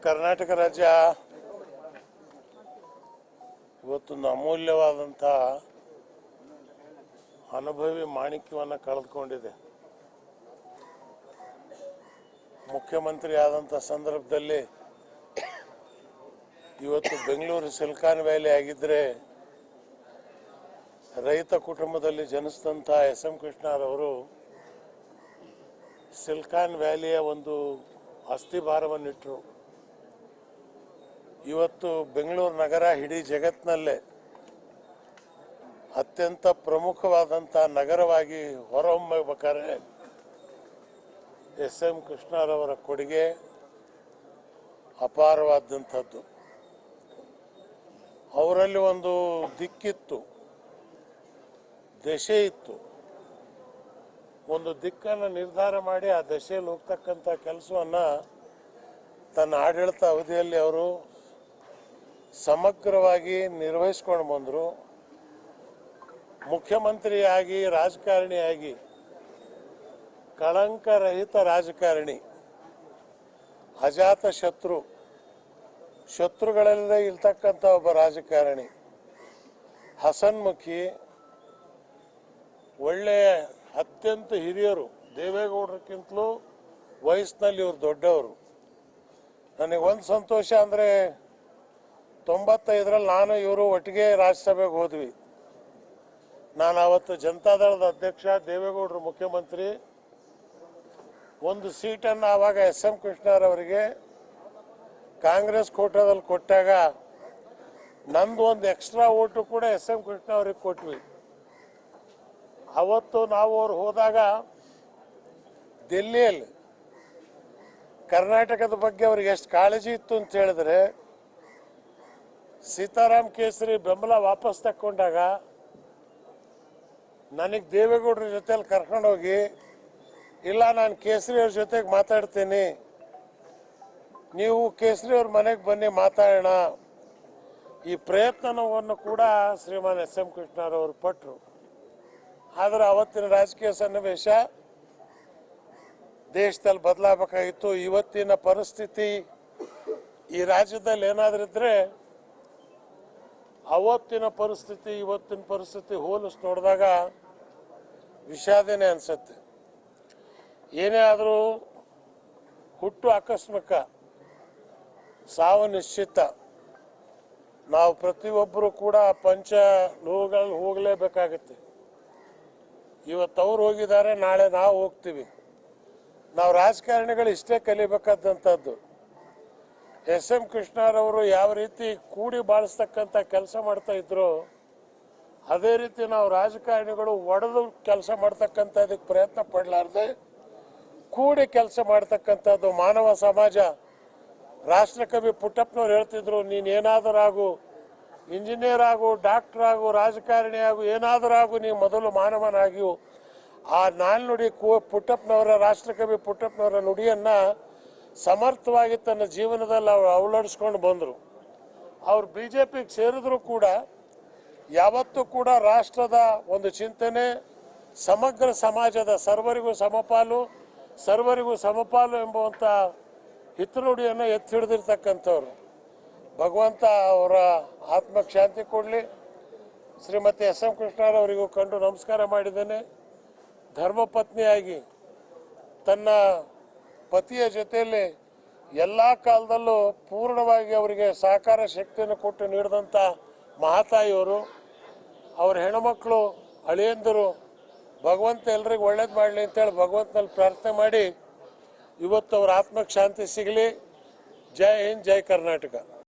ಕರ್ನಾಟಕ ರಾಜ್ಯ ಇವತ್ತೊಂದು ಅಮೂಲ್ಯವಾದಂಥ ಅನುಭವಿ ಮಾಣಿಕ್ಯವನ್ನು ಕಳೆದುಕೊಂಡಿದೆ. ಮುಖ್ಯಮಂತ್ರಿ ಆದಂಥ ಸಂದರ್ಭದಲ್ಲಿ ಇವತ್ತು ಬೆಂಗಳೂರು ಸಿಲಿಕಾನ್ ವ್ಯಾಲಿ ಆಗಿದ್ದರೆ ರೈತ ಕುಟುಂಬದಲ್ಲಿ ಜನಿಸಿದಂಥ ಎಸ್.ಎಂ. ಕೃಷ್ಣರವರು ಸಿಲಿಕಾನ್ ವ್ಯಾಲಿಯ ಒಂದು ಅಸ್ಥಿಭಾರವನ್ನಿಟ್ಟರು. ಇವತ್ತು ಬೆಂಗಳೂರು ನಗರ ಇಡೀ ಜಗತ್ತಿನಲ್ಲೇ ಅತ್ಯಂತ ಪ್ರಮುಖವಾದಂಥ ನಗರವಾಗಿ ಹೊರಹೊಮ್ಮಬೇಕಾದ್ರೆ ಎಸ್.ಎಂ. ಕೃಷ್ಣರವರ ಕೊಡುಗೆ ಅಪಾರವಾದಂಥದ್ದು. ಅವರಲ್ಲಿ ಒಂದು ದಿಕ್ಕಿತ್ತು, ದಶೆ ಇತ್ತು. ಒಂದು ದಿಕ್ಕನ್ನು ನಿರ್ಧಾರ ಮಾಡಿ ಆ ದಶೆಯಲ್ಲಿ ಹೋಗ್ತಕ್ಕಂಥ ಕೆಲಸವನ್ನು ತನ್ನ ಆಡಳಿತ ಅವಧಿಯಲ್ಲಿ ಅವರು ಸಮಗ್ರವಾಗಿ ನಿರ್ವಹಿಸ್ಕೊಂಡು ಬಂದರು. ಮುಖ್ಯಮಂತ್ರಿಯಾಗಿ ರಾಜಕಾರಣಿಯಾಗಿ ಕಳಂಕರಹಿತ ರಾಜಕಾರಣಿ, ಅಜಾತ ಶತ್ರುಗಳಲ್ಲೇ ಇರ್ತಕ್ಕಂಥ ಒಬ್ಬ ರಾಜಕಾರಣಿ, ಹಸನ್ಮುಖಿ, ಒಳ್ಳೆಯ ಅತ್ಯಂತ ಹಿರಿಯರು. ದೇವೇಗೌಡರಕ್ಕಿಂತಲೂ ವಯಸ್ಸಿನಲ್ಲಿ ಇವರು ದೊಡ್ಡವರು. ನನಗೆ ಒಂದು ಸಂತೋಷ ಅಂದರೆ 95ರಲ್ಲಿ ನಾನು ಇವರು ಒಟ್ಟಿಗೆ ರಾಜ್ಯಸಭೆಗೆ ಹೋದ್ವಿ. ನಾನು ಆವತ್ತು ಜನತಾದಳದ ಅಧ್ಯಕ್ಷ, ದೇವೇಗೌಡರು ಮುಖ್ಯಮಂತ್ರಿ. ಒಂದು ಸೀಟನ್ನು ಆವಾಗ ಎಸ್.ಎಂ. ಕೃಷ್ಣರವರಿಗೆ ಕಾಂಗ್ರೆಸ್ ಕೋಟಾದಲ್ಲಿ ಕೊಟ್ಟಾಗ ನಂದು ಒಂದು ಎಕ್ಸ್ಟ್ರಾ ಓಟು ಕೂಡ ಎಸ್.ಎಂ. ಕೃಷ್ಣ ಅವ್ರಿಗೆ ಕೊಟ್ವಿ. ಅವತ್ತು ನಾವು ಅವ್ರು ಹೋದಾಗ ದಿಲ್ಲಿಯಲ್ಲಿ ಕರ್ನಾಟಕದ ಬಗ್ಗೆ ಅವ್ರಿಗೆ ಎಷ್ಟು ಕಾಳಜಿ ಇತ್ತು ಅಂತ ಹೇಳಿದ್ರೆ, ಸೀತಾರಾಮ್ ಕೇಸರಿ ಬೆಂಬಲ ವಾಪಸ್ ತಕ್ಕೊಂಡಾಗ ನನಗೆ ದೇವೇಗೌಡರ ಜೊತೆಯಲ್ಲಿ ಕರ್ಕೊಂಡೋಗಿ, ಇಲ್ಲ ನಾನು ಕೇಸರಿ ಅವ್ರ ಜೊತೆಗೆ ಮಾತಾಡ್ತೀನಿ, ನೀವು ಕೇಸರಿ ಅವ್ರ ಮನೆಗೆ ಬನ್ನಿ ಮಾತಾಡೋಣ, ಈ ಪ್ರಯತ್ನವನ್ನು ಕೂಡ ಶ್ರೀಮಾನ್ ಎಸ್.ಎಂ. ಕೃಷ್ಣರವರು ಪಟ್ಟರು. ಆದರೆ ಅವತ್ತಿನ ರಾಜಕೀಯ ಸನ್ನಿವೇಶ ದೇಶದಲ್ಲಿ ಬದಲಾಗಬೇಕಾಗಿತ್ತು. ಇವತ್ತಿನ ಪರಿಸ್ಥಿತಿ ಈ ರಾಜ್ಯದಲ್ಲಿ ಏನಾದರೂ ಇದ್ದರೆ ಅವತ್ತಿನ ಪರಿಸ್ಥಿತಿ ಇವತ್ತಿನ ಪರಿಸ್ಥಿತಿ ಹೋಲಿಸಿ ನೋಡಿದಾಗ ವಿಷಾದನೆ ಅನಿಸುತ್ತೆ. ಏನೇ ಆದರೂ ಹುಟ್ಟು ಆಕಸ್ಮಿಕ, ಸಾವು ನಿಶ್ಚಿತ. ನಾವು ಪ್ರತಿಯೊಬ್ಬರು ಕೂಡ ಪಂಚ ಲೋಹಗಳಲ್ಲಿ ಹೋಗಲೇಬೇಕಾಗತ್ತೆ. ಇವತ್ತು ಅವ್ರು ಹೋಗಿದ್ದಾರೆ, ನಾಳೆ ನಾವು ಹೋಗ್ತೀವಿ. ನಾವು ರಾಜಕಾರಣಿಗಳು ಇಷ್ಟೇ ಕಲಿಬೇಕಾದಂಥದ್ದು. ಎಸ್.ಎಂ. ಕೃಷ್ಣರವರು ಯಾವ ರೀತಿ ಕೂಡಿ ಬಾಳಿಸ್ತಕ್ಕಂಥ ಕೆಲಸ ಮಾಡ್ತಾ ಇದ್ರು, ಅದೇ ರೀತಿ ನಾವು ರಾಜಕಾರಣಿಗಳು ಒಡೆದು ಕೆಲಸ ಮಾಡ್ತಕ್ಕಂಥದಕ್ಕೆ ಪ್ರಯತ್ನ ಪಡಲಾರ್ದೆ ಕೂಡಿ ಕೆಲಸ ಮಾಡ್ತಕ್ಕಂಥದ್ದು. ಮಾನವ ಸಮಾಜ, ರಾಷ್ಟ್ರಕವಿ ಪುಟ್ಟಪ್ಪನವ್ರು ಹೇಳ್ತಿದ್ರು, ನೀನೇನಾದರೂ ಆಗು, ಇಂಜಿನಿಯರ್ ಆಗು, ಡಾಕ್ಟರ್ ಆಗು, ರಾಜಕಾರಣಿ ಆಗು, ಏನಾದರೂ ಆಗು, ನೀವು ಮೊದಲು ಮಾನವನಾಗಿಯು. ಆ ನಾಲ್ನುಡಿ ಪುಟ್ಟಪ್ಪನವರ, ರಾಷ್ಟ್ರಕವಿ ಪುಟ್ಟಪ್ಪನವರ ನುಡಿಯನ್ನು ಸಮರ್ಥವಾಗಿ ತನ್ನ ಜೀವನದಲ್ಲಿ ಅವರು ಅಳವಡಿಸ್ಕೊಂಡು ಬಂದರು. ಅವರು BJPಗೆ ಸೇರಿದ್ರು ಕೂಡ ಯಾವತ್ತೂ ಕೂಡ ರಾಷ್ಟ್ರದ ಒಂದು ಚಿಂತನೆ, ಸಮಗ್ರ ಸಮಾಜದ ಸರ್ವರಿಗೂ ಸಮಪಾಲು ಎಂಬುವಂಥ ಹಿತನುಡಿಯನ್ನು ಎತ್ತಿ ಹಿಡಿದಿರ್ತಕ್ಕಂಥವ್ರು. ಭಗವಂತ ಅವರ ಆತ್ಮಕ್ಕೆ ಶಾಂತಿ ಕೊಡಲಿ. ಶ್ರೀಮತಿ ಎಸ್.ಎಂ. ಕೃಷ್ಣರವರಿಗೂ ಕಂಡು ನಮಸ್ಕಾರ ಮಾಡಿದ್ದೇನೆ. ಧರ್ಮಪತ್ನಿಯಾಗಿ ತನ್ನ ಪತಿಯ ಜೊತೆಯಲ್ಲಿ ಎಲ್ಲ ಕಾಲದಲ್ಲೂ ಪೂರ್ಣವಾಗಿ ಅವರಿಗೆ ಸಹಕಾರ ಶಕ್ತಿಯನ್ನು ಕೊಟ್ಟು ನೀಡಿದಂಥ ಮಹಾತಾಯಿಯವರು, ಅವರ ಹೆಣ್ಣುಮಕ್ಕಳು, ಅಳಿಯಂದರು, ಭಗವಂತ ಎಲ್ರಿಗೂ ಒಳ್ಳೇದು ಮಾಡಲಿ ಅಂತೇಳಿ ಭಗವಂತನಲ್ಲಿ ಪ್ರಾರ್ಥನೆ ಮಾಡಿ ಇವತ್ತು ಅವರ ಆತ್ಮಕ್ಕೆ ಶಾಂತಿ ಸಿಗಲಿ. ಜೈ ಹಿಂದ್, ಜೈ ಕರ್ನಾಟಕ.